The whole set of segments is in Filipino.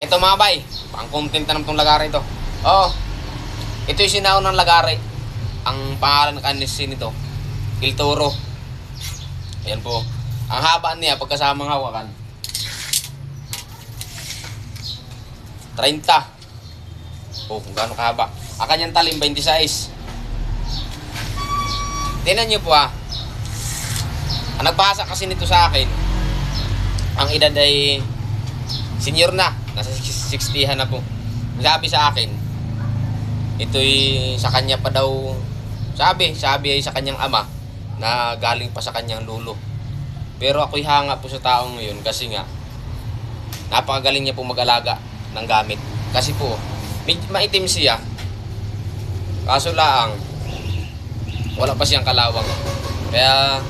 Ito mga bay, pang content na itong lagari ito. Oo, ito yung sinaon ng lagari. Ang pangalan ng kanisin nito, Il Toro. Ayan po. Ang haba niya pagkasamang hawakan, 30. Oh, kung gaano kahaba. Ang kanyang talim, 26. Tingnan nyo po ang nagbasa kasi nito sa akin, ang edad ay senior na, nasa 60 na po. Sabi sa akin, ito'y sa kanya pa daw, sabi ay sa kanyang ama na galing pa sa kanyang lolo. Pero ako'y hanga po sa taong ngayon kasi nga napakagaling niya po mag-alaga ng gamit. Kasi po, maitim siya, kaso lang wala pa siyang kalawang. Kaya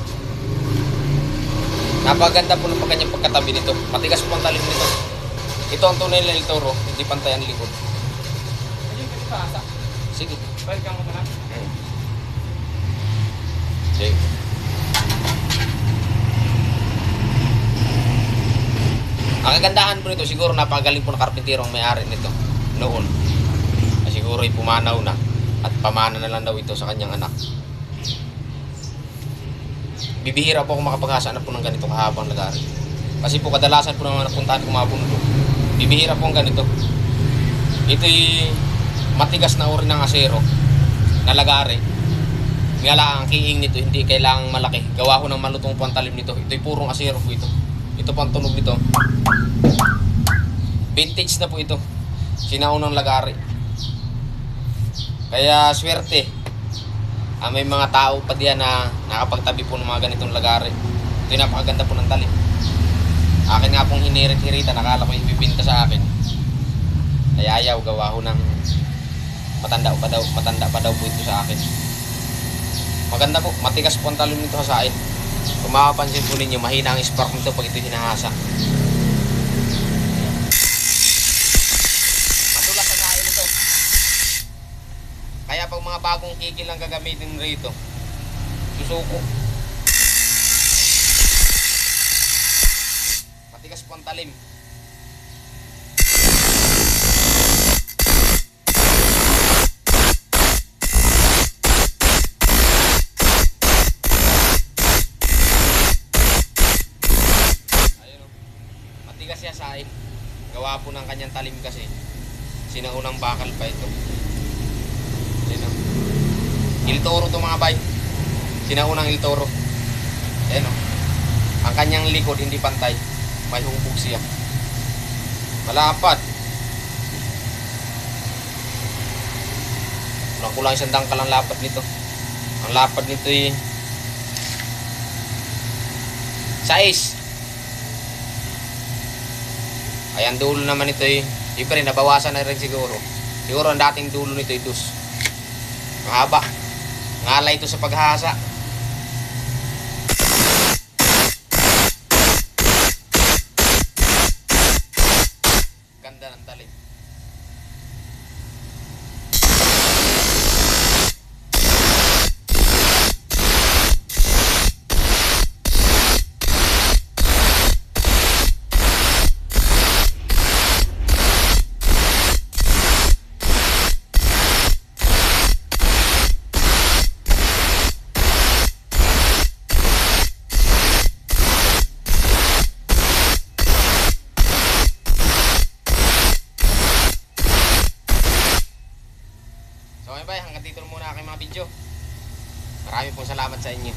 napaganda po ng kanyang pagkatabi nito. Matigas po ang talim nito. Ito ang tunay na Il Toro, hindi pantay ang likod. Sige. Balik ka mo na. Sige. Ang kagandahan po nito, siguro napagaling po ng karpintero ang may-ari nito noon. Siguro ay pumanaw na at pamana na lang daw ito sa kanyang anak. Bibihira po ako makapag-asa na po ng ganito kahabang lagari. Kasi po kadalasan po naman napuntahan ko mga bundok, bibihira po ang ganito. Ito'y matigas na uri ng asero na lagari. Nga lang ang kiing nito, hindi kailangang malaki. Gawa ko ng malutong po ang talim nito. Ito'y purong asero po ito. Ito po ang tunog nito. Vintage na po ito. Sinaunang lagari. Kaya swerte may mga tao pa diyan na nakapagtabi po ng mga ganitong lagari. Ito'y napakaganda po ng talim. Akin nga pong hinirit-hirita, nakala ko ibibinta sa akin. Kaya ayaw, gawa ko ng matanda pa daw po ito sa akin. Maganda po, matigas po ang talim nito sa akin. Kung makapansin po ninyo, mahina ang spark nito pag ito hinahasa. Madulas ang kain ito. Kaya pag mga bagong kikil ang gagamitin rito, susuko. Matigas po ang talim. Matigas siya sa akin. Gawa po ng kanyang talim kasi. Sinaunang bakal pa ito. Il Toro to mga bay. Sinaunang Il Toro. Ayan o. Ang kanyang likod hindi pantay. May hubog siya. Malapad. Kulang isang dangkal ang lapad nito. Ang lapad nito ay 6. Ayan, dulo naman ito ay siyempre nabawasan na rin siguro. Siguro ang dating dulo nito ay 2. Mahaba. Ngalay ito sa paghasa. Ganda ng talim. So, bye, hanggang dito muna aking mga video. Marami pong salamat sa inyo.